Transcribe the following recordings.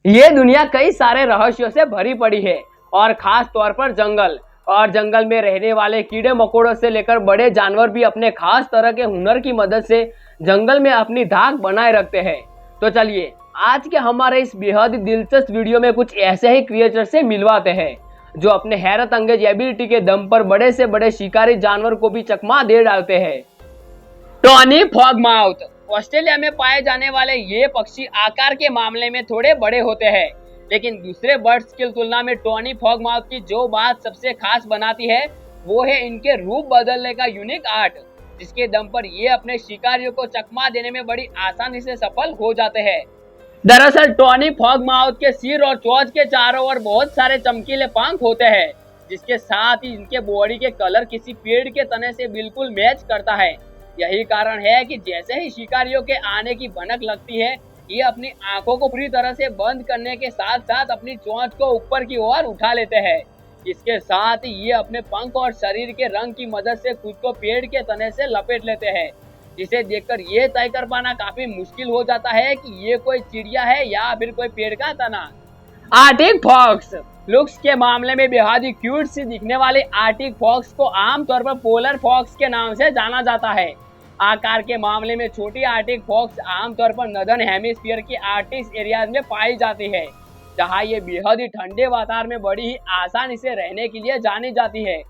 ये दुनिया कई सारे रहस्यों से भरी पड़ी है और खास तौर पर जंगल में रहने वाले कीड़े मकोड़ों से लेकर बड़े जानवर भी अपने खास तरह के हुनर की मदद से जंगल में अपनी धाक बनाए रखते हैं। तो चलिए आज के हमारे इस बेहद दिलचस्प वीडियो में कुछ ऐसे ही क्रिएचर से मिलवाते हैं जो अपने हैरत अंगेज एबिलिटी के दम पर बड़े से बड़े शिकारी जानवर को भी चकमा दे डालते हैं। टॉनी फ्रॉगमाउथ ऑस्ट्रेलिया में पाए जाने वाले ये पक्षी आकार के मामले में थोड़े बड़े होते हैं, लेकिन दूसरे बर्ड्स की तुलना में टॉनी फ्रॉगमाउथ की जो बात सबसे खास बनाती है वो है इनके रूप बदलने का यूनिक आर्ट, जिसके दम पर ये अपने शिकारियों को चकमा देने में बड़ी आसानी से सफल हो जाते हैं। दरअसल टॉनी फ्रॉगमाउथ के सिर और चोंच के चारों ओर बहुत सारे चमकीले पंख होते हैं, जिसके साथ ही इनके बॉडी के कलर किसी पेड़ के तने से बिल्कुल मैच करता है। यही कारण है कि जैसे ही शिकारियों के आने की भनक लगती है, ये अपनी आंखों को पूरी तरह से बंद करने के साथ साथ अपनी चोंच को ऊपर की ओर उठा लेते हैं। इसके साथ ही ये अपने पंख और शरीर के रंग की मदद से खुद को पेड़ के तने से लपेट लेते हैं, जिसे देखकर ये तय कर पाना काफी मुश्किल हो जाता है कि ये कोई चिड़िया है या फिर कोई पेड़ का तना। आर्टिक फॉक्स लुक्स के मामले में बेहद ही क्यूट सी दिखने वाले आर्टिक फॉक्स को आमतौर पर पोलर फॉक्स के नाम से जाना जाता है। आकार के मामले में छोटी आर्टिक फॉक्स आमतौर पर नदर्न हेमिस्फीयर की आर्कटिक एरियाज में पाई जाती है, जहां ये बेहद ही ठंडे वातावरण में बड़ी ही आसानी से रहने के लिए जानी जाती है।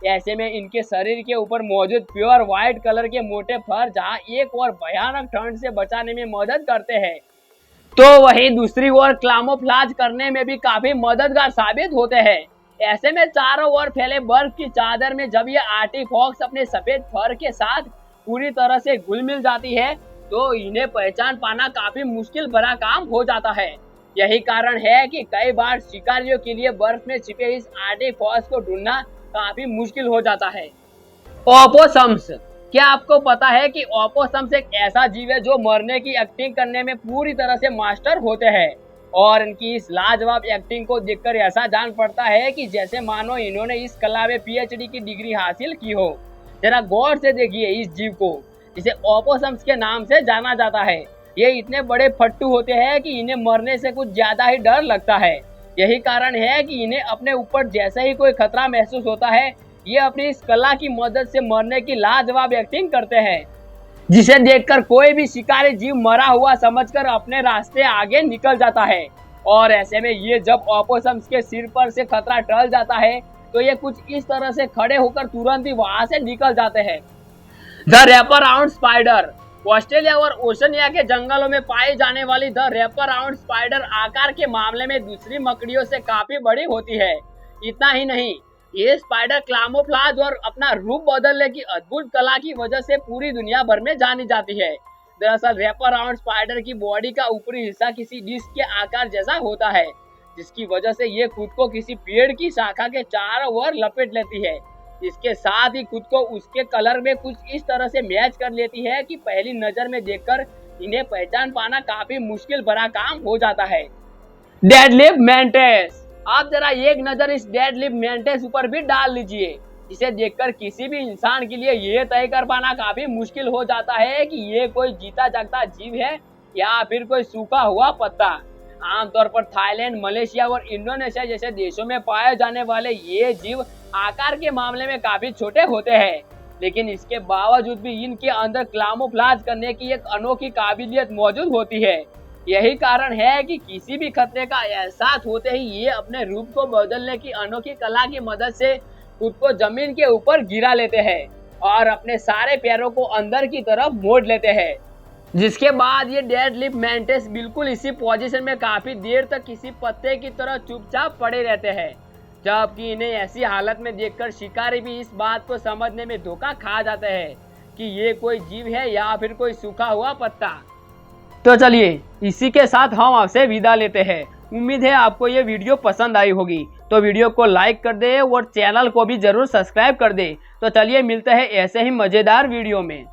ऐसे में इनके शरीर के ऊपर मौजूद प्योर व्हाइट कलर के मोटे फर जहां एक और भयानक ठंड से बचाने में मदद करते हैं, तो वही दूसरी ओर क्लामोफ्लाज करने में भी काफी मददगार साबित होते हैं। ऐसे में चारों ओर फैले बर्फ की चादर में जब ये आर्टिक फॉक्स अपने सफेद फर के साथ पूरी तरह से घुल मिल जाती है, तो इन्हें पहचान पाना काफी मुश्किल भरा काम हो जाता है। यही कारण है कि कई बार शिकारियों के लिए बर्फ में छिपे इस आर्टिक फॉक्स को ढूंढना काफी मुश्किल हो जाता है। ओपोसम्स, क्या आपको पता है कि ओपोसम्स एक ऐसा जीव है जो मरने की एक्टिंग करने में पूरी तरह से मास्टर होते हैं, और इनकी इस लाजवाब एक्टिंग को देखकर ऐसा जान पड़ता है कि जैसे मानो इन्होंने इस कला में PhD की डिग्री हासिल की हो। जरा गौर से देखिए इस जीव को, जिसे ओपोसम्स के नाम से जाना जाता है। ये इतने बड़े फट्टू होते हैं कि इन्हें मरने से कुछ ज्यादा ही डर लगता है। यही कारण है कि इन्हें अपने ऊपर जैसे ही कोई खतरा महसूस होता है, ये अपनी इस कला की मदद से मरने की लाजवाब एक्टिंग करते हैं, जिसे देखकर कोई भी शिकारी जीव मरा हुआ समझकर अपने रास्ते आगे निकल जाता है। और ऐसे में ये जब ओपोसम्स के सिर पर से खतरा टल जाता है, तो ये कुछ इस तरह से खड़े होकर तुरंत ही वहां से निकल जाते हैं। द रैपअराउंड स्पाइडर ऑस्ट्रेलिया और ओशनिया के जंगलों में पाई जाने वाली द रैपअराउंड स्पाइडर आकार के मामले में दूसरी मकड़ियों से काफी बड़ी होती है। इतना ही नहीं, ये स्पाइडर क्लामोफ्लाज और अपना रूप बदलने की अद्भुत कला की वजह से पूरी दुनिया भर में जानी जाती है। दरअसल रैपअराउंड स्पाइडर की बॉडी का ऊपरी हिस्सा किसी डिस्क के आकार जैसा होता है, जिसकी वजह से ये खुद को किसी पेड़ की शाखा के चारों ओर लपेट लेती है। इसके साथ ही खुद को उसके कलर में कुछ इस तरह से मैच कर लेती है कि पहली नजर में देखकर इन्हें पहचान पाना काफी मुश्किल भरा काम हो जाता है। डेडलिफ्ट मैंटिस, आप जरा एक नजर इस डेडलिफ्ट मैंटिस ऊपर भी डाल लीजिए, जिसे देखकर किसी भी इंसान के लिए ये तय कर पाना काफी मुश्किल हो जाता है कि ये कोई जीता जागता जीव है या फिर कोई सूखा हुआ पत्ता। आमतौर पर थाईलैंड, मलेशिया और इंडोनेशिया जैसे देशों में पाए जाने वाले ये जीव आकार के मामले में काफी छोटे होते हैं, लेकिन इसके बावजूद भी इनके अंदर क्लामोफ्लाज करने की एक अनोखी काबिलियत मौजूद होती है। यही कारण है कि किसी भी खतरे का एहसास होते ही ये अपने रूप को बदलने की अनोखी कला की मदद से खुद को जमीन के ऊपर गिरा लेते हैं और अपने सारे पैरों को अंदर की तरफ मोड़ लेते हैं, जिसके बाद ये डेडलिफ्ट मैंटिस बिल्कुल इसी पोजीशन में काफी देर तक किसी पत्ते की तरह चुपचाप पड़े रहते हैं, जबकि इन्हें ऐसी हालत में देखकर शिकारी भी इस बात को समझने में धोखा खा जाते हैं कि ये कोई जीव है या फिर कोई सूखा हुआ पत्ता। तो चलिए इसी के साथ हम आपसे विदा लेते हैं। उम्मीद है आपको ये वीडियो पसंद आई होगी, तो वीडियो को लाइक कर दे और चैनल को भी जरूर सब्सक्राइब कर दे। तो चलिए मिलते हैं ऐसे ही मजेदार वीडियो में।